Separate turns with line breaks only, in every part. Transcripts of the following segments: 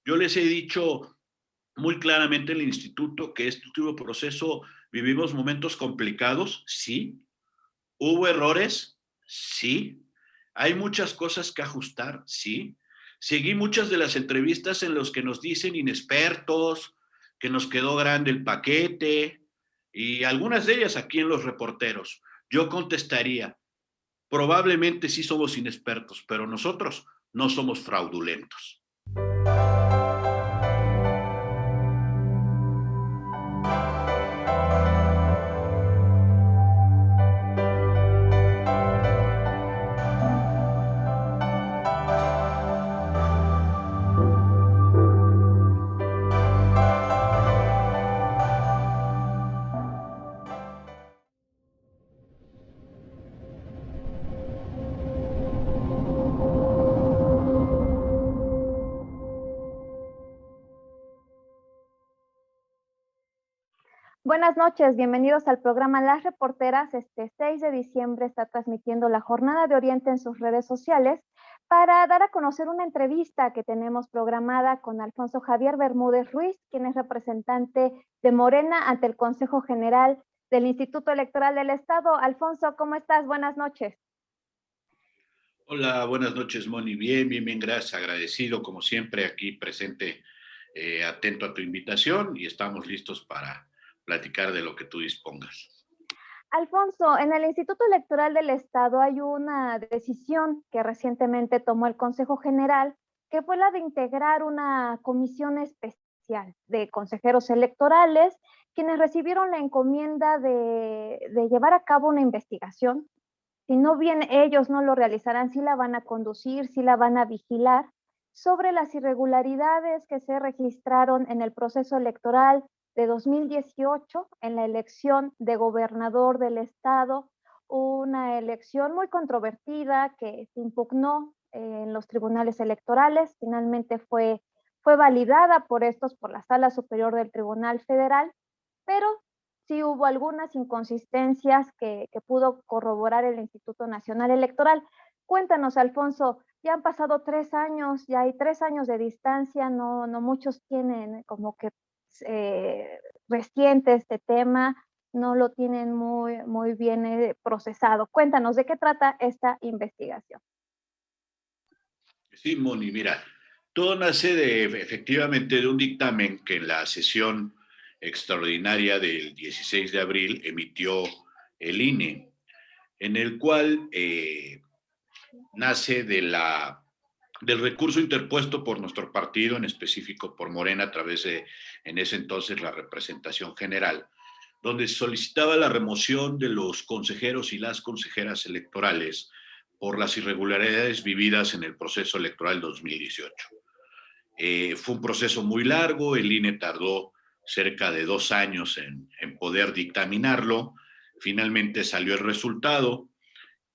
Yo les he dicho muy claramente en el instituto que este último proceso vivimos momentos complicados, sí. ¿Hubo errores? Sí. ¿Hay muchas cosas que ajustar? Sí. Seguí muchas de las entrevistas en las que nos dicen inexpertos, que nos quedó grande el paquete, y algunas de ellas aquí en Los Reporteros. Yo contestaría, probablemente sí somos inexpertos, pero nosotros no somos fraudulentos.
Buenas noches, bienvenidos al programa Las Reporteras. Este 6 de diciembre está transmitiendo la Jornada de Oriente en sus redes sociales para dar a conocer una entrevista que tenemos programada con Alfonso Javier Bermúdez Ruiz, quien es representante de Morena ante el Consejo General del Instituto Electoral del Estado. Alfonso, ¿cómo estás? Buenas noches.
Hola, buenas noches, Moni. Bien, bien, bien, gracias. Agradecido, como siempre, aquí presente, atento a tu invitación y estamos listos para platicar de lo que tú dispongas.
Alfonso, en el Instituto Electoral del Estado hay una decisión que recientemente tomó el Consejo General, que fue la de integrar una comisión especial de consejeros electorales, quienes recibieron la encomienda de llevar a cabo una investigación. Si no bien ellos no lo realizarán, sí la van a conducir, sí la van a vigilar sobre las irregularidades que se registraron en el proceso electoral de 2018 en la elección de gobernador del estado, una elección muy controvertida que se impugnó en los tribunales electorales, finalmente fue validada por estos por la Sala Superior del Tribunal Federal, pero sí hubo algunas inconsistencias que pudo corroborar el Instituto Nacional Electoral. Cuéntanos, Alfonso, ya han pasado 3 años, ya hay 3 años de distancia, no muchos tienen como que reciente este tema, no lo tienen muy bien procesado. Cuéntanos, ¿de qué trata esta investigación?
Sí, Moni, mira, todo nace efectivamente de un dictamen que en la sesión extraordinaria del 16 de abril emitió el INE, en el cual nace del recurso interpuesto por nuestro partido, en específico por Morena, a través de, en ese entonces, la representación general, donde se solicitaba la remoción de los consejeros y las consejeras electorales por las irregularidades vividas en el proceso electoral 2018. Fue un proceso muy largo, el INE tardó cerca de 2 años en poder dictaminarlo, finalmente salió el resultado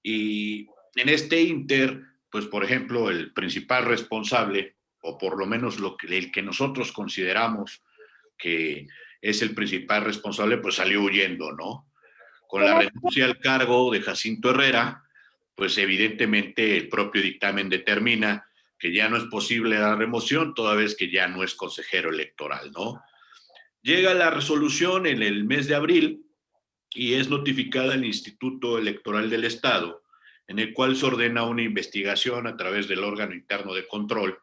y en este inter, pues por ejemplo, el principal responsable, o por lo menos el que nosotros consideramos que es el principal responsable, pues salió huyendo, ¿no? Con la
¿Quién es?
renuncia al cargo de Jacinto Herrera, pues evidentemente el propio dictamen determina que ya no es posible la remoción, toda vez que ya no es consejero electoral, ¿no? Llega la resolución en el mes de abril y es notificada al Instituto Electoral del Estado, en el cual se ordena una investigación a través del órgano interno de control,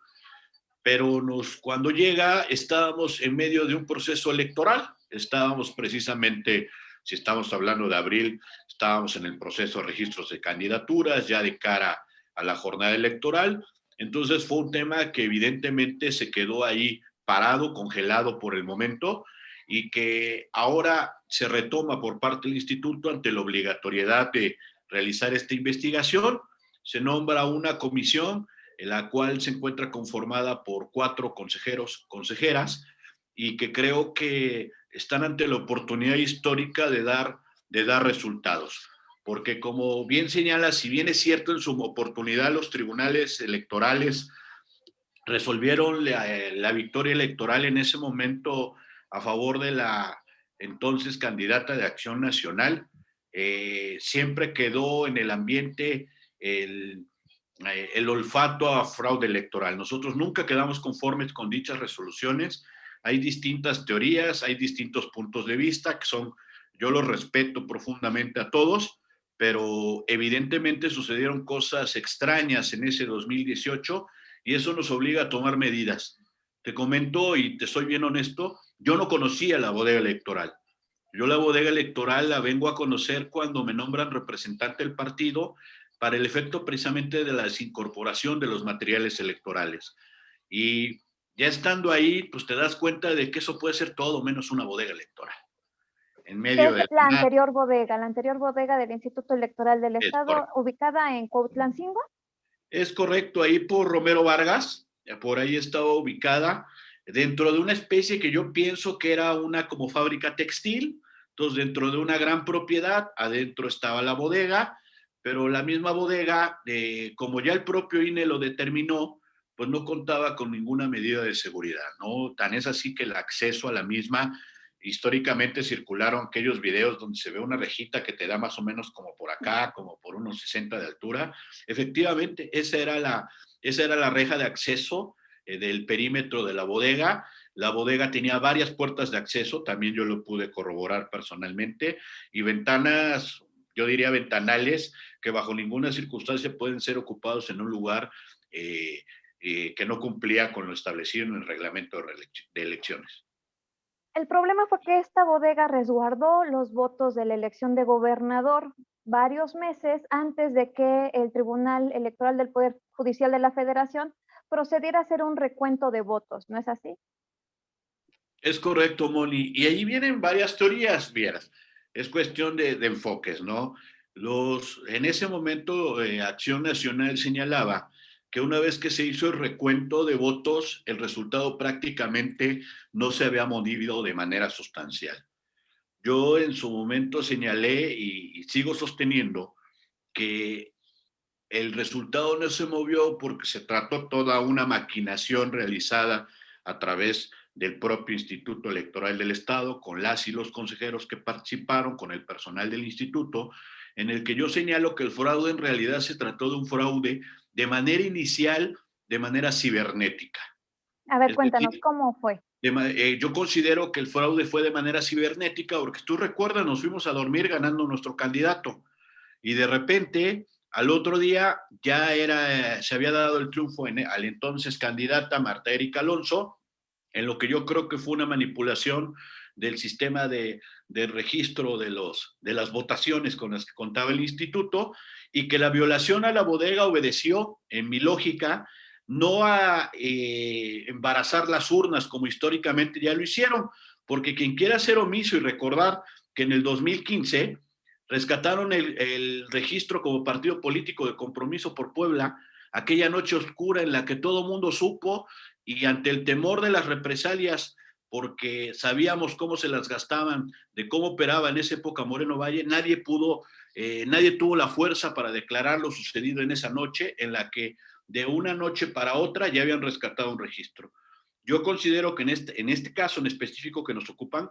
pero cuando llega estábamos en medio de un proceso electoral, estábamos precisamente, si estamos hablando de abril, estábamos en el proceso de registros de candidaturas, ya de cara a la jornada electoral, entonces fue un tema que evidentemente se quedó ahí parado, congelado por el momento, y que ahora se retoma por parte del instituto ante la obligatoriedad de realizar esta investigación. Se nombra una comisión en la cual se encuentra conformada por 4 consejeros, consejeras, y que creo que están ante la oportunidad histórica de dar resultados. Porque como bien señala, si bien es cierto en su oportunidad los tribunales electorales resolvieron la victoria electoral en ese momento a favor de la entonces candidata de Acción Nacional, siempre quedó en el ambiente el el olfato a fraude electoral. Nosotros nunca quedamos conformes con dichas resoluciones. Hay distintas teorías, hay distintos puntos de vista que son, yo los respeto profundamente a todos, pero evidentemente sucedieron cosas extrañas en ese 2018 y eso nos obliga a tomar medidas. Te comento y te soy bien honesto, yo no conocía la bodega electoral. Yo la bodega electoral la vengo a conocer cuando me nombran representante del partido para el efecto precisamente de la desincorporación de los materiales electorales. Y ya estando ahí, pues te das cuenta de que eso puede ser todo menos una bodega electoral. En
¿Qué
medio
es
de
la anterior bodega del Instituto Electoral del
es
Estado,
correcto.
ubicada en Cuautlancingo?
Es correcto, ahí por Romero Vargas, por ahí estaba ubicada, dentro de una especie que yo pienso que era una como fábrica textil, entonces dentro de una gran propiedad, adentro estaba la bodega, pero la misma bodega, como ya el propio INE lo determinó, pues no contaba con ninguna medida de seguridad, ¿no? Tan es así que el acceso a la misma, históricamente circularon aquellos videos donde se ve una rejita que te da más o menos como por acá, como por unos 60 de altura. Efectivamente, esa era la reja de acceso del perímetro de la bodega. La bodega tenía varias puertas de acceso, también yo lo pude corroborar personalmente, y ventanas, yo diría ventanales, que bajo ninguna circunstancia pueden ser ocupados en un lugar que no cumplía con lo establecido en el reglamento de elecciones.
El problema fue que esta bodega resguardó los votos de la elección de gobernador varios meses antes de que el Tribunal Electoral del Poder Judicial de la Federación procediera a hacer un recuento de votos, ¿no es así?
Es correcto, Moni. Y ahí vienen varias teorías, vieras. Es cuestión de enfoques, ¿no? En ese momento, Acción Nacional señalaba que una vez que se hizo el recuento de votos, el resultado prácticamente no se había movido de manera sustancial. Yo en su momento señalé y sigo sosteniendo que el resultado no se movió porque se trató toda una maquinación realizada a través del propio Instituto Electoral del Estado, con las y los consejeros que participaron, con el personal del instituto, en el que yo señalo que el fraude en realidad se trató de un fraude de manera inicial, de manera cibernética.
A ver,
Es
cuéntanos,
decir,
¿cómo fue?
yo considero que el fraude fue de manera cibernética, porque tú recuerdas, nos fuimos a dormir ganando nuestro candidato y de repente al otro día ya se había dado el triunfo al entonces candidata Marta Erika Alonso, en lo que yo creo que fue una manipulación del sistema de registro de las votaciones con las que contaba el instituto y que la violación a la bodega obedeció, en mi lógica, no a embarazar las urnas como históricamente ya lo hicieron, porque quien quiera ser omiso y recordar que en el 2015 rescataron el registro como partido político de Compromiso por Puebla, aquella noche oscura en la que todo mundo supo y ante el temor de las represalias, porque sabíamos cómo se las gastaban, de cómo operaba en esa época Moreno Valle, nadie tuvo la fuerza para declarar lo sucedido en esa noche, en la que de una noche para otra ya habían rescatado un registro. Yo considero que en este caso en específico que nos ocupan,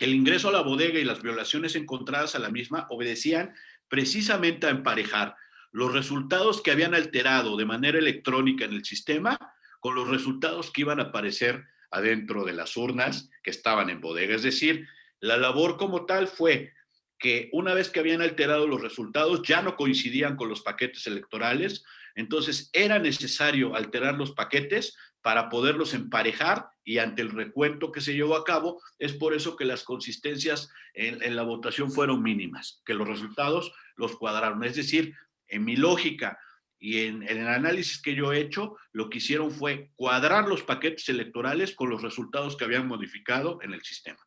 el ingreso a la bodega y las violaciones encontradas a la misma obedecían precisamente a emparejar los resultados que habían alterado de manera electrónica en el sistema con los resultados que iban a aparecer adentro de las urnas que estaban en bodega. Es decir, la labor como tal fue que una vez que habían alterado los resultados ya no coincidían con los paquetes electorales, entonces era necesario alterar los paquetes para poderlos emparejar y ante el recuento que se llevó a cabo, es por eso que las consistencias en la votación fueron mínimas, que los resultados los cuadraron. Es decir, en mi lógica y en el análisis que yo he hecho, lo que hicieron fue cuadrar los paquetes electorales con los resultados que habían modificado en el sistema.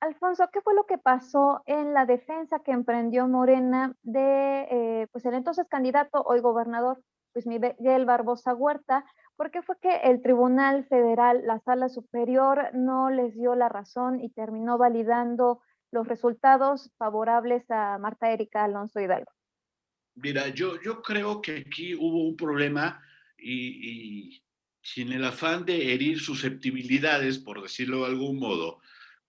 Alfonso, ¿qué fue lo que pasó en la defensa que emprendió Morena de pues el entonces candidato, hoy gobernador, pues Miguel Barbosa Huerta? ¿Por qué fue que el Tribunal Federal, la Sala Superior, no les dio la razón y terminó validando los resultados favorables a Marta Erika Alonso Hidalgo?
Mira, yo creo que aquí hubo un problema y sin el afán de herir susceptibilidades, por decirlo de algún modo,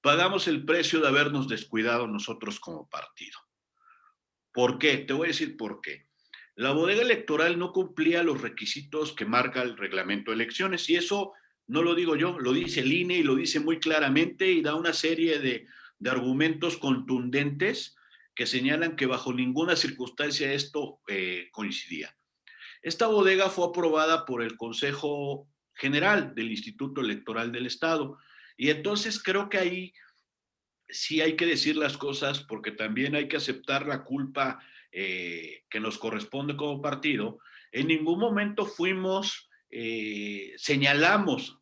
pagamos el precio de habernos descuidado nosotros como partido. ¿Por qué? Te voy a decir por qué. La bodega electoral no cumplía los requisitos que marca el reglamento de elecciones, y eso no lo digo yo, lo dice el INE y lo dice muy claramente y da una serie de argumentos contundentes que señalan que bajo ninguna circunstancia esto coincidía. Esta bodega fue aprobada por el Consejo General del Instituto Electoral del Estado, y entonces creo que ahí sí hay que decir las cosas, porque también hay que aceptar la culpa que nos corresponde como partido. En ningún momento fuimos, señalamos,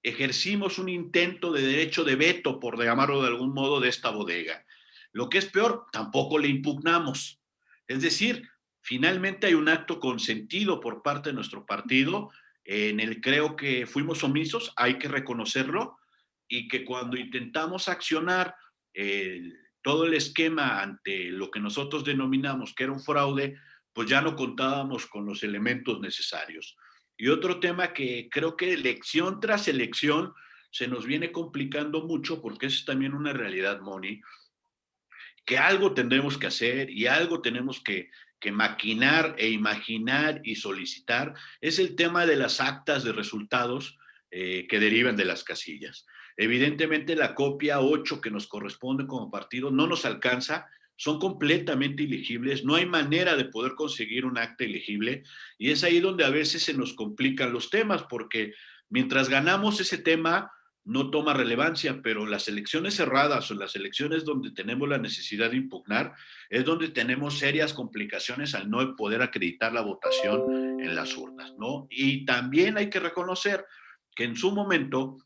ejercimos un intento de derecho de veto, por llamarlo de algún modo, de esta bodega. Lo que es peor, tampoco le impugnamos. Es decir, finalmente hay un acto consentido por parte de nuestro partido, en el creo que fuimos omisos, hay que reconocerlo, y que cuando intentamos accionar todo el esquema ante lo que nosotros denominamos que era un fraude, pues ya no contábamos con los elementos necesarios. Y otro tema que creo que elección tras elección se nos viene complicando mucho, porque eso es también una realidad, Moni, que algo tendremos que hacer y algo tenemos que maquinar e imaginar y solicitar, es el tema de las actas de resultados que derivan de las casillas. Evidentemente la copia 8 que nos corresponde como partido no nos alcanza, son completamente ilegibles, no hay manera de poder conseguir un acta elegible, y es ahí donde a veces se nos complican los temas, porque mientras ganamos ese tema, no toma relevancia, pero las elecciones cerradas o las elecciones donde tenemos la necesidad de impugnar es donde tenemos serias complicaciones al no poder acreditar la votación en las urnas, ¿no? Y también hay que reconocer que en su momento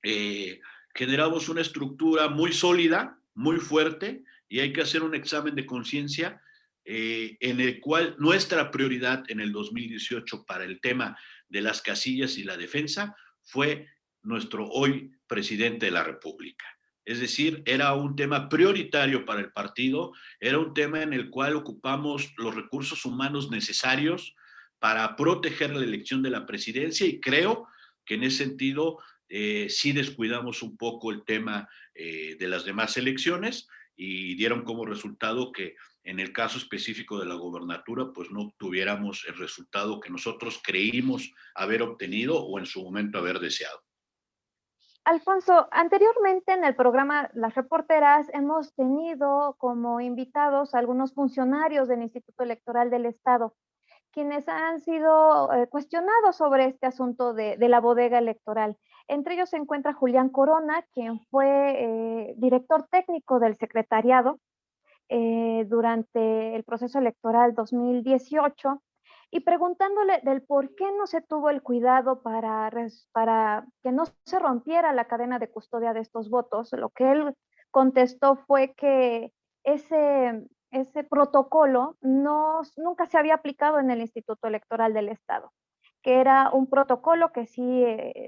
eh, generamos una estructura muy sólida, muy fuerte, y hay que hacer un examen de conciencia en el cual nuestra prioridad en el 2018 para el tema de las casillas y la defensa fue nuestro hoy presidente de la República. Es decir, era un tema prioritario para el partido, era un tema en el cual ocupamos los recursos humanos necesarios para proteger la elección de la presidencia, y creo que en ese sentido sí descuidamos un poco el tema de las demás elecciones, y dieron como resultado que en el caso específico de la gobernatura, pues no obtuviéramos el resultado que nosotros creímos haber obtenido o en su momento haber deseado.
Alfonso, anteriormente en el programa Las Reporteras hemos tenido como invitados a algunos funcionarios del Instituto Electoral del Estado, quienes han sido cuestionados sobre este asunto de la bodega electoral. Entre ellos se encuentra Julián Corona, quien fue director técnico del secretariado durante el proceso electoral 2018, y preguntándole del por qué no se tuvo el cuidado para que no se rompiera la cadena de custodia de estos votos. Lo que él contestó fue que ese protocolo nunca se había aplicado en el Instituto Electoral del Estado, que era un protocolo que sí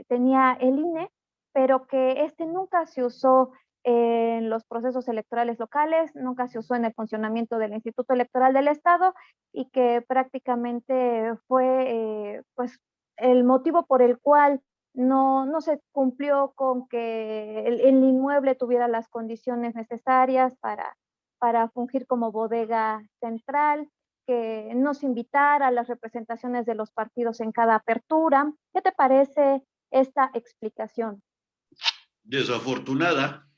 tenía el INE, pero que este nunca se usó en los procesos electorales locales, nunca se usó en el funcionamiento del Instituto Electoral del Estado, y que prácticamente fue pues el motivo por el cual no se cumplió con que el inmueble tuviera las condiciones necesarias para fungir como bodega central, que no se invitara a las representaciones de los partidos en cada apertura. ¿Qué te parece esta explicación?
Desafortunada,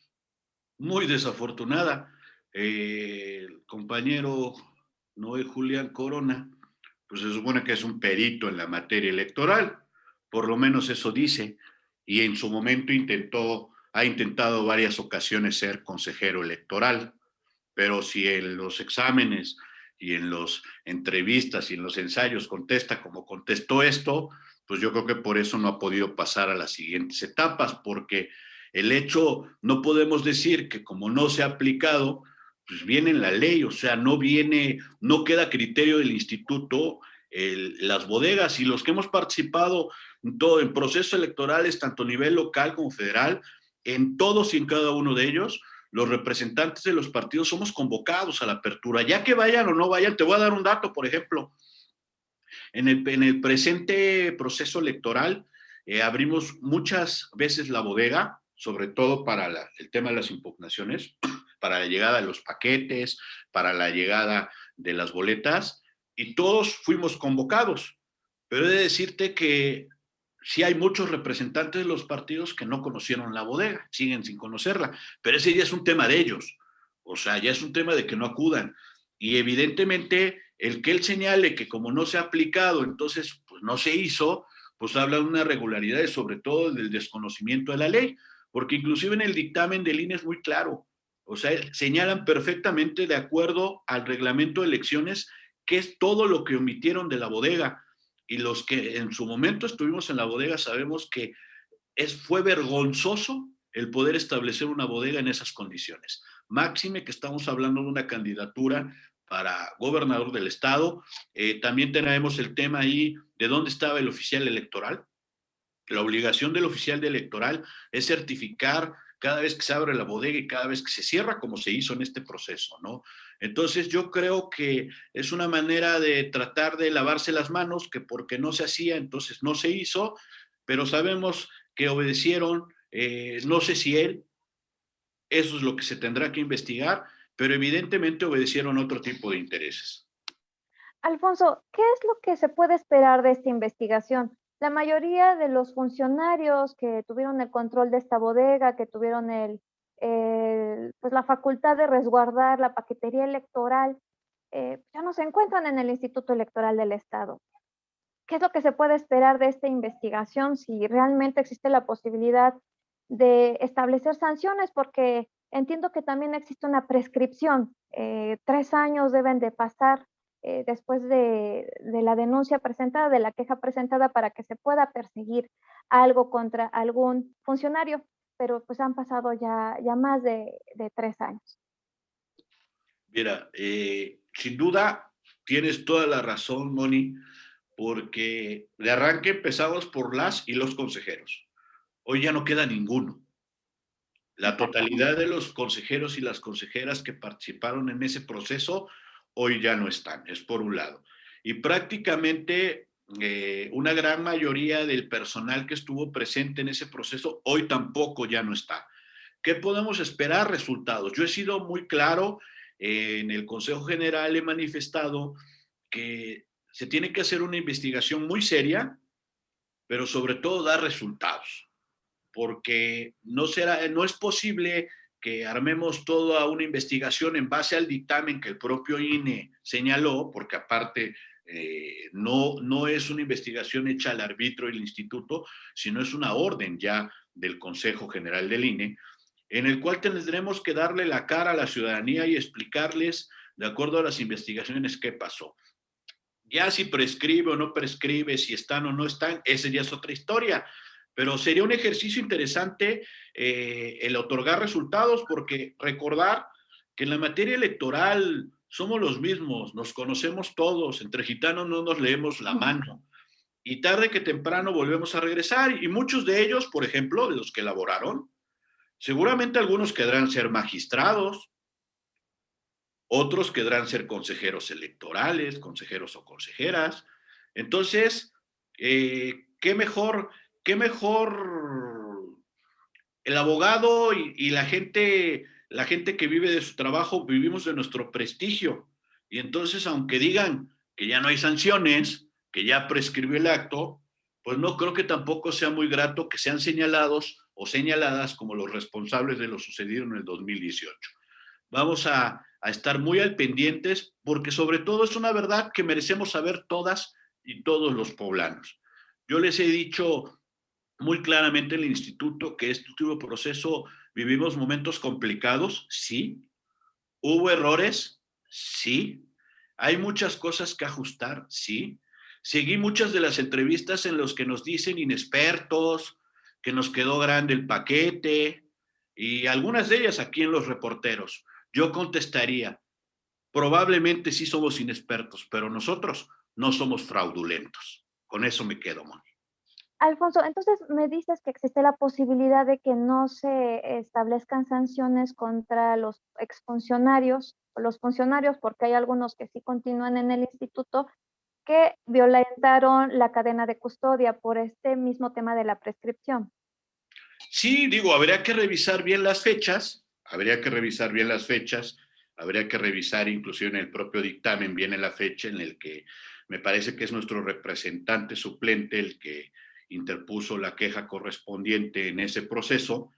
muy desafortunada. El compañero Noé Julián Corona, pues se supone que es un perito en la materia electoral, por lo menos eso dice, y en su momento ha intentado varias ocasiones ser consejero electoral, pero si en los exámenes y en las entrevistas y en los ensayos contesta como contestó esto, pues yo creo que por eso no ha podido pasar a las siguientes etapas, porque el hecho, no podemos decir que como no se ha aplicado, pues viene en la ley, o sea, no queda criterio del instituto. Las bodegas y los que hemos participado en procesos electorales, tanto a nivel local como federal, en todos y en cada uno de ellos, los representantes de los partidos somos convocados a la apertura, ya que vayan o no vayan. Te voy a dar un dato, por ejemplo, en el presente proceso electoral abrimos muchas veces la bodega, sobre todo para el tema de las impugnaciones, para la llegada de los paquetes, para la llegada de las boletas, y todos fuimos convocados. Pero he de decirte que sí hay muchos representantes de los partidos que no conocieron la bodega, siguen sin conocerla, pero ese ya es un tema de ellos, o sea, ya es un tema de que no acudan. Y evidentemente el que él señale que como no se ha aplicado, entonces pues no se hizo, pues habla de una regularidad y sobre todo del desconocimiento de la ley, porque inclusive en el dictamen del INE es muy claro, o sea, señalan perfectamente de acuerdo al reglamento de elecciones qué es todo lo que omitieron de la bodega. Y los que en su momento estuvimos en la bodega sabemos que fue vergonzoso el poder establecer una bodega en esas condiciones. Máxime que estamos hablando de una candidatura para gobernador del estado. También tenemos el tema ahí de dónde estaba el oficial electoral. La obligación del oficial electoral es certificar cada vez que se abre la bodega y cada vez que se cierra, como se hizo en este proceso, ¿no? Entonces yo creo que es una manera de tratar de lavarse las manos, que porque no se hacía, entonces no se hizo, pero sabemos que obedecieron, no sé si él, eso es lo que se tendrá que investigar, pero evidentemente obedecieron otro tipo de intereses.
Alfonso, ¿qué es lo que se puede esperar de esta investigación? La mayoría de los funcionarios que tuvieron el control de esta bodega, que tuvieron pues la facultad de resguardar la paquetería electoral, ya no se encuentran en el Instituto Electoral del Estado. ¿Qué es lo que se puede esperar de esta investigación si realmente existe la posibilidad de establecer sanciones? Porque entiendo que también existe una prescripción. 3 años deben de pasar después de la denuncia presentada, de la queja presentada, para que se pueda perseguir algo contra algún funcionario, pero pues han pasado ya más de 3 años.
Mira, sin duda tienes toda la razón, Moni, porque de arranque empezamos por las y los consejeros. Hoy ya no queda ninguno. La totalidad de los consejeros y las consejeras que participaron en ese proceso hoy ya no están, es por un lado. Y prácticamente una gran mayoría del personal que estuvo presente en ese proceso hoy tampoco ya no está. ¿Qué podemos esperar? Resultados. Yo he sido muy claro, en el Consejo General he manifestado que se tiene que hacer una investigación muy seria, pero sobre todo dar resultados, porque no es posible que armemos toda una investigación en base al dictamen que el propio INE señaló, porque aparte no es una investigación hecha al arbitrio del instituto, sino es una orden ya del Consejo General del INE, en el cual tendremos que darle la cara a la ciudadanía y explicarles, de acuerdo a las investigaciones, qué pasó. Ya si prescribe o no prescribe, si están o no están, esa ya es otra historia. Pero sería un ejercicio interesante el otorgar resultados, porque recordar que en la materia electoral somos los mismos, nos conocemos todos, entre gitanos no nos leemos la mano. Y tarde que temprano volvemos a regresar. Y muchos de ellos, por ejemplo, de los que elaboraron, seguramente algunos querrán ser magistrados, otros querrán ser consejeros electorales, consejeros o consejeras. Entonces, qué mejor el abogado y la gente que vive de su trabajo, vivimos de nuestro prestigio. Y entonces, aunque digan que ya no hay sanciones, que ya prescribió el acto, pues no creo que tampoco sea muy grato que sean señalados o señaladas como los responsables de lo sucedido en el 2018. Vamos a estar muy al pendientes, porque sobre todo es una verdad que merecemos saber todas y todos los poblanos. Yo les he dicho muy claramente en el instituto que este último proceso vivimos momentos complicados, sí. Hubo errores, sí. Hay muchas cosas que ajustar, sí. Seguí muchas de las entrevistas en las que nos dicen inexpertos, que nos quedó grande el paquete, y algunas de ellas aquí en los reporteros. Yo contestaría, probablemente sí somos inexpertos, pero nosotros no somos fraudulentos. Con eso me quedo, Moni.
Alfonso, entonces me dices que existe la posibilidad de que no se establezcan sanciones contra los exfuncionarios o los funcionarios, porque hay algunos que sí continúan en el instituto, que violentaron la cadena de custodia por este mismo tema de la prescripción.
Sí, digo, habría que revisar bien las fechas, habría que revisar bien las fechas. Habría que revisar, inclusive en el propio dictamen, viene la fecha en el que me parece que es nuestro representante suplente el que interpuso la queja correspondiente en ese proceso,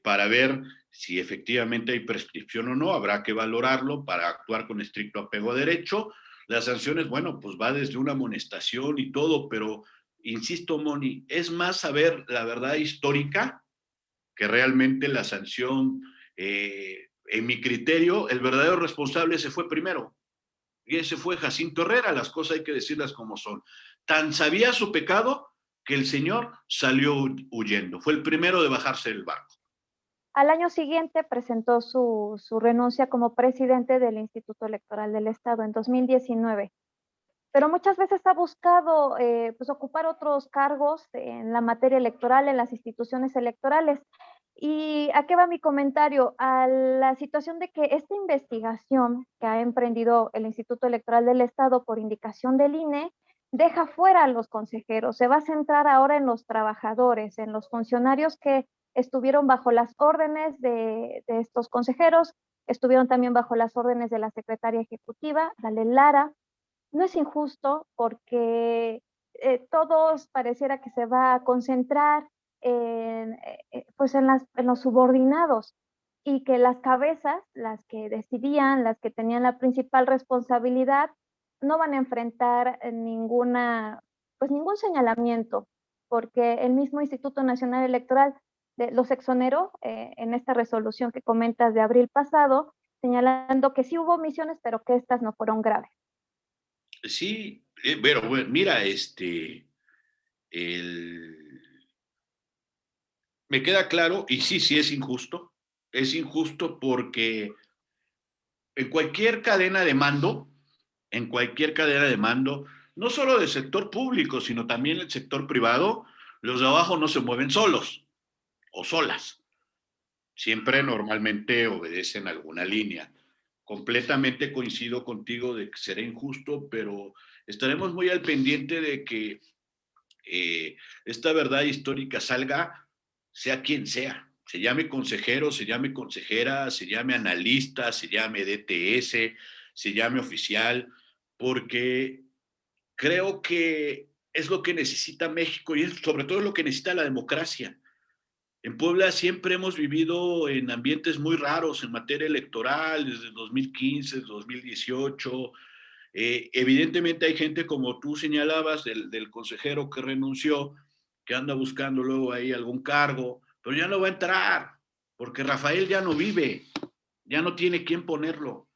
para ver si efectivamente hay prescripción o no. Habrá que valorarlo para actuar con estricto apego a derecho. Las sanciones, bueno, pues va desde una amonestación y todo, pero insisto, Moni, es más saber la verdad histórica que realmente la sanción. En mi criterio, el verdadero responsable se fue primero, y ese fue Jacinto Herrera. Las cosas hay que decirlas como son. Tan sabía su pecado que el señor salió huyendo. Fue el primero de bajarse del barco.
Al año siguiente presentó su renuncia como presidente del Instituto Electoral del Estado en 2019. Pero muchas veces ha buscado pues ocupar otros cargos en la materia electoral, en las instituciones electorales. ¿Y a qué va mi comentario? A la situación de que esta investigación que ha emprendido el Instituto Electoral del Estado por indicación del INE deja fuera a los consejeros, se va a centrar ahora en los trabajadores, en los funcionarios que estuvieron bajo las órdenes de estos consejeros, estuvieron también bajo las órdenes de la secretaria ejecutiva, Dalel Lara. No es injusto porque todos pareciera que se va a concentrar en, pues en los subordinados y que las cabezas, las que decidían, las que tenían la principal responsabilidad, no van a enfrentar pues ningún señalamiento, porque el mismo Instituto Nacional Electoral los exoneró en esta resolución que comentas de abril pasado, señalando que sí hubo omisiones, pero que estas no fueron graves.
Sí, pero bueno, mira, el, me queda claro, y sí, sí es injusto porque en cualquier cadena de mando, en cualquier cadena de mando, no solo del sector público, sino también el sector privado, los de abajo no se mueven solos o solas. Siempre normalmente obedecen alguna línea. Completamente coincido contigo de que será injusto, pero estaremos muy al pendiente de que esta verdad histórica salga, sea quien sea. Se llame consejero, se llame consejera, se llame analista, se llame DTS, se llame oficial, porque creo que es lo que necesita México y es sobre todo lo que necesita la democracia. En Puebla siempre hemos vivido en ambientes muy raros en materia electoral, desde 2015, 2018. Evidentemente hay gente como tú señalabas, del consejero que renunció, que anda buscando luego ahí algún cargo, pero ya no va a entrar, porque Rafael ya no vive, ya no tiene quien ponerlo.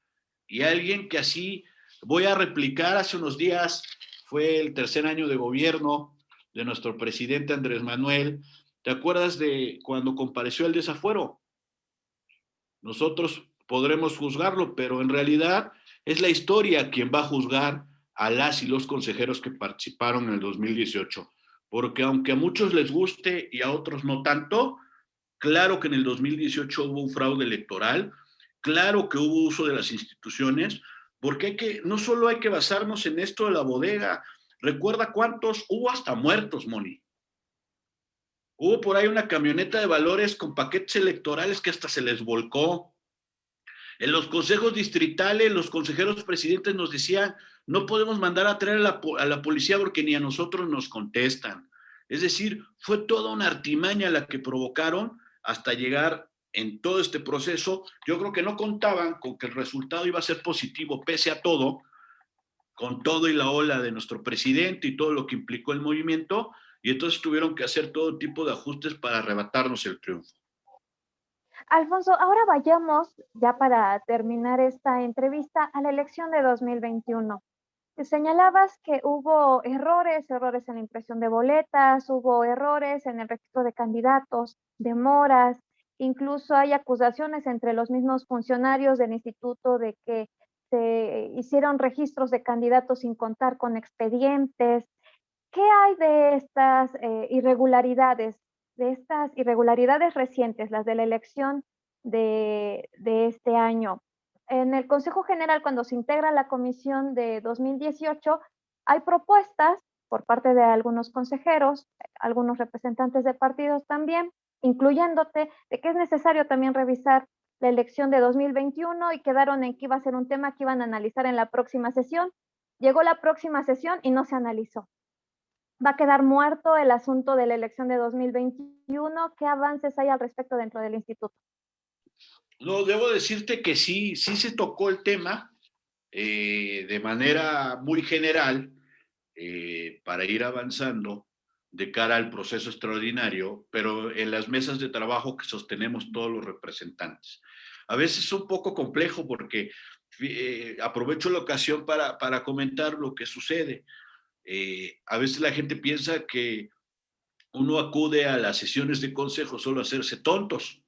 Y alguien que así, voy a replicar, hace unos días fue el tercer año de gobierno de nuestro presidente Andrés Manuel. ¿Te acuerdas de cuando compareció el desafuero? Nosotros podremos juzgarlo, pero en realidad es la historia quien va a juzgar a las y los consejeros que participaron en el 2018. Porque aunque a muchos les guste y a otros no tanto, claro que en el 2018 hubo un fraude electoral, claro que hubo uso de las instituciones, porque no solo hay que basarnos en esto de la bodega, recuerda cuántos, hubo hasta muertos, Moni. Hubo por ahí una camioneta de valores con paquetes electorales que hasta se les volcó. En los consejos distritales, los consejeros presidentes nos decían, no podemos mandar a traer a la policía porque ni a nosotros nos contestan. Es decir, fue toda una artimaña la que provocaron hasta llegar en todo este proceso. Yo creo que no contaban con que el resultado iba a ser positivo, pese a todo, con todo y la ola de nuestro presidente y todo lo que implicó el movimiento, y entonces tuvieron que hacer todo tipo de ajustes para arrebatarnos el triunfo.
Alfonso, ahora vayamos, ya para terminar esta entrevista, a la elección de 2021. Señalabas que hubo errores en la impresión de boletas, hubo errores en el registro de candidatos, demoras, incluso hay acusaciones entre los mismos funcionarios del instituto de que se hicieron registros de candidatos sin contar con expedientes. ¿Qué hay de estas irregularidades recientes, las de la elección de este año? En el Consejo General, cuando se integra la comisión de 2018, hay propuestas por parte de algunos consejeros, algunos representantes de partidos también, incluyéndote, de que es necesario también revisar la elección de 2021 y quedaron en que iba a ser un tema que iban a analizar en la próxima sesión. Llegó la próxima sesión y no se analizó. Va a quedar muerto el asunto de la elección de 2021. ¿Qué avances hay al respecto dentro del instituto?
No, debo decirte que sí, sí se tocó el tema de manera muy general para ir avanzando de cara al proceso extraordinario, pero en las mesas de trabajo que sostenemos todos los representantes. A veces es un poco complejo porque aprovecho la ocasión para comentar lo que sucede. A veces la gente piensa que uno acude a las sesiones de consejo solo a hacerse tontos.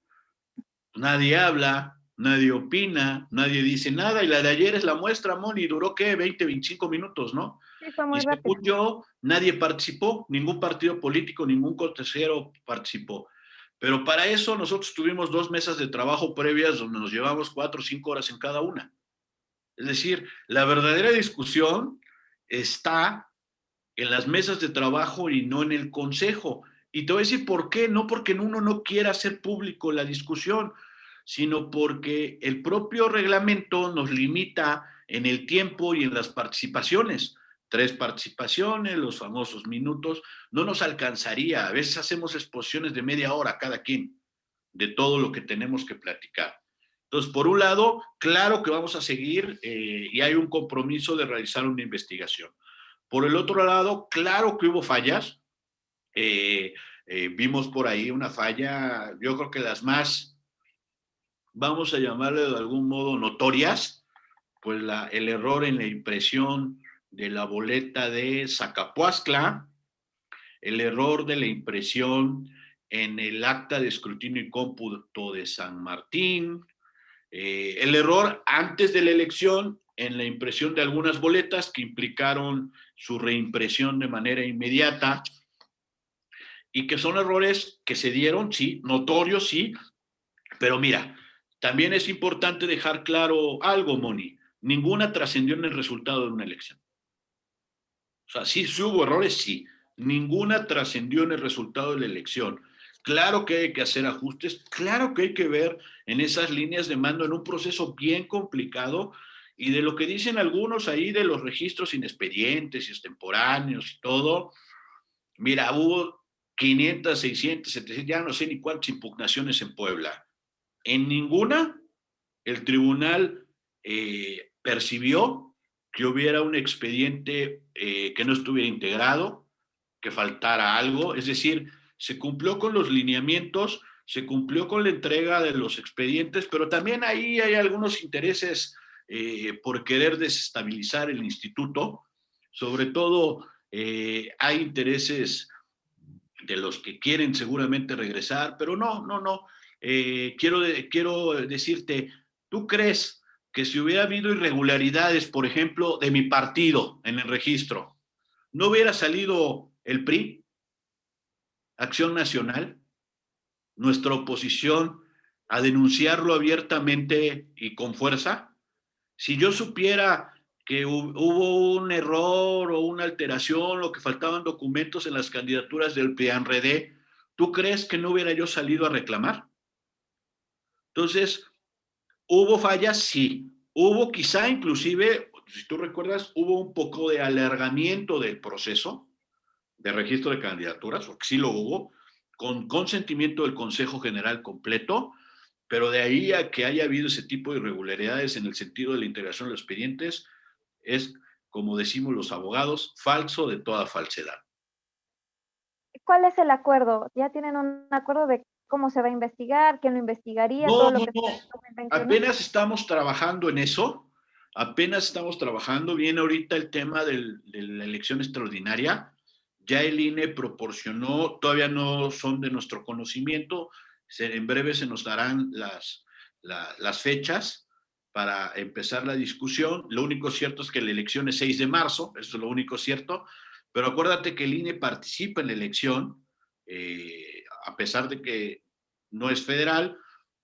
Nadie habla, nadie opina, nadie dice nada, y la de ayer es la muestra, Moni, duró ¿qué? 20, 25 minutos, ¿no?
Sí, fue
Y
muy rápido.
según yo, nadie participó, ningún partido político, ningún consejero participó. Pero para eso nosotros tuvimos 2 mesas de trabajo previas donde nos llevamos 4 o 5 horas en cada una. Es decir, la verdadera discusión está en las mesas de trabajo y no en el consejo. Y te voy a decir por qué, no porque uno no quiera hacer público la discusión, sino porque el propio reglamento nos limita en el tiempo y en las participaciones. 3 participaciones, los famosos minutos, no nos alcanzaría. A veces hacemos exposiciones de media hora cada quien de todo lo que tenemos que platicar. Entonces, por un lado, claro que vamos a seguir y hay un compromiso de realizar una investigación. Por el otro lado, claro que hubo fallas. Eh, Vimos por ahí una falla, yo creo que las más, vamos a llamarle de algún modo notorias, pues el error en la impresión de la boleta de Zacapuastla, el error de la impresión en el acta de escrutinio y cómputo de San Martín, el error antes de la elección en la impresión de algunas boletas que implicaron su reimpresión de manera inmediata y que son errores que se dieron, sí, notorios, sí, pero mira, también es importante dejar claro algo, Moni, ninguna trascendió en el resultado de una elección. O sea, sí hubo errores, sí, ninguna trascendió en el resultado de la elección. Claro que hay que hacer ajustes, claro que hay que ver en esas líneas de mando en un proceso bien complicado y de lo que dicen algunos ahí de los registros inexpedientes y extemporáneos y todo. Mira, hubo 500, 600, 700, ya no sé ni cuántas impugnaciones en Puebla. En ninguna el tribunal percibió que hubiera un expediente que no estuviera integrado, que faltara algo, es decir, se cumplió con los lineamientos, se cumplió con la entrega de los expedientes, pero también ahí hay algunos intereses por querer desestabilizar el instituto, sobre todo hay intereses de los que quieren seguramente regresar, pero no. Quiero decirte, ¿tú crees que si hubiera habido irregularidades, por ejemplo, de mi partido en el registro, no hubiera salido el PRI, Acción Nacional, nuestra oposición, a denunciarlo abiertamente y con fuerza? Si yo supiera que hubo un error o una alteración o que faltaban documentos en las candidaturas del PRD, ¿tú crees que no hubiera yo salido a reclamar? Entonces, ¿hubo fallas? Sí. Hubo quizá inclusive, si tú recuerdas, hubo un poco de alargamiento del proceso de registro de candidaturas, porque sí lo hubo, con consentimiento del Consejo General completo, pero de ahí a que haya habido ese tipo de irregularidades en el sentido de la integración de los expedientes, es, como decimos los abogados, falso de toda falsedad.
¿Cuál es el acuerdo? ¿Ya tienen un acuerdo de cómo se va a investigar, quién lo investigaría, todo
No,
lo
no,
que
no.
fue en 2021?
Apenas estamos trabajando en eso. Apenas estamos trabajando. Viene ahorita el tema de la elección extraordinaria. Ya el INE proporcionó, todavía no son de nuestro conocimiento. En breve se nos darán las fechas para empezar la discusión. Lo único cierto es que la elección es 6 de marzo, eso es lo único cierto. Pero acuérdate que el INE participa en la elección, a pesar de que no es federal,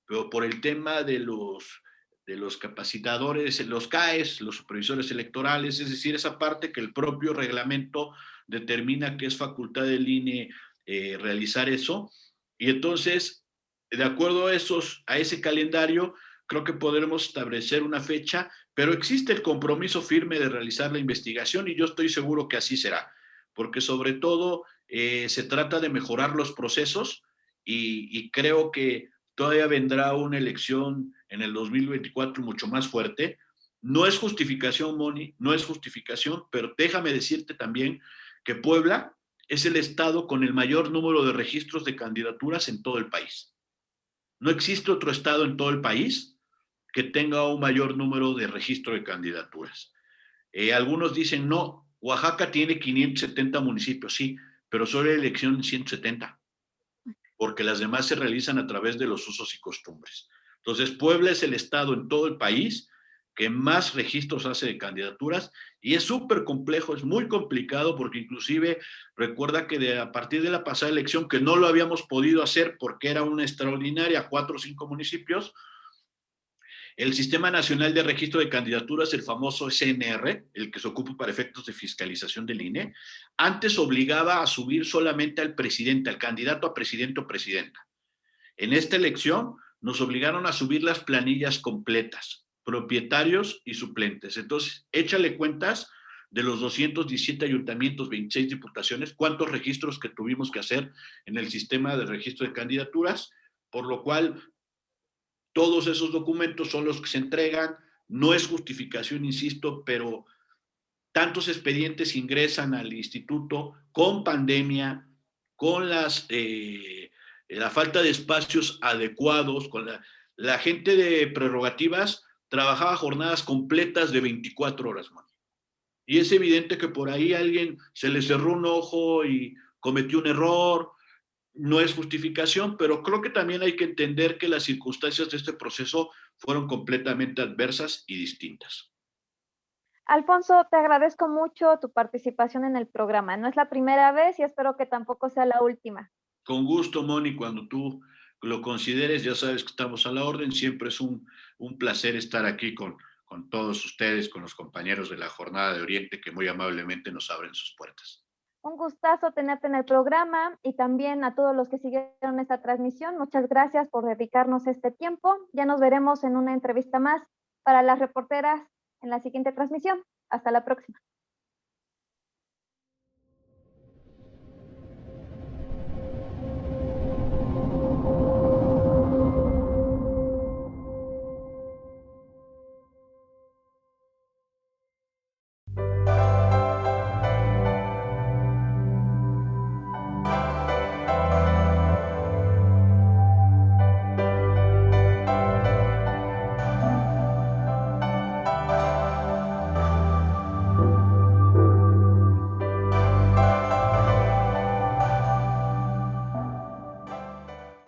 pero por el tema de los capacitadores, los CAES, los supervisores electorales, es decir, esa parte que el propio reglamento determina que es facultad del INE realizar eso. Y entonces de acuerdo a ese calendario, creo que podremos establecer una fecha, pero existe el compromiso firme de realizar la investigación y yo estoy seguro que así será, porque sobre todo se trata de mejorar los procesos y creo que todavía vendrá una elección en el 2024 mucho más fuerte. No es justificación, Moni, no es justificación, pero déjame decirte también que Puebla es el estado con el mayor número de registros de candidaturas en todo el país. No existe otro estado en todo el país que tenga un mayor número de registro de candidaturas. Algunos dicen, no, Oaxaca tiene 570 municipios, sí, pero solo hay elección en 170, porque las demás se realizan a través de los usos y costumbres. Entonces, Puebla es el estado en todo el país que más registros hace de candidaturas y es súper complejo, es muy complicado porque inclusive recuerda que a partir de la pasada elección que no lo habíamos podido hacer porque era una extraordinaria, 4 o 5 municipios, el Sistema Nacional de Registro de Candidaturas, el famoso SNR, el que se ocupa para efectos de fiscalización del INE, antes obligaba a subir solamente al presidente, al candidato a presidente o presidenta. En esta elección nos obligaron a subir las planillas completas, propietarios y suplentes. Entonces, échale cuentas de los 217 ayuntamientos, 26 diputaciones, cuántos registros que tuvimos que hacer en el sistema de registro de candidaturas, por lo cual todos esos documentos son los que se entregan. No es justificación, insisto, pero tantos expedientes ingresan al instituto con pandemia, con la falta de espacios adecuados, con la gente de prerrogativas trabajaba jornadas completas de 24 horas, man. Y es evidente que por ahí a alguien se le cerró un ojo y cometió un error, no es justificación, pero creo que también hay que entender que las circunstancias de este proceso fueron completamente adversas y distintas.
Alfonso, te agradezco mucho tu participación en el programa. No es la primera vez y espero que tampoco sea la última.
Con gusto, Moni, cuando tú lo consideres, ya sabes que estamos a la orden. Siempre es un placer estar aquí con todos ustedes, con los compañeros de la Jornada de Oriente que muy amablemente nos abren sus puertas.
Un gustazo tenerte en el programa y también a todos los que siguieron esta transmisión. Muchas gracias por dedicarnos este tiempo. Ya nos veremos en una entrevista más para las reporteras en la siguiente transmisión. Hasta la próxima.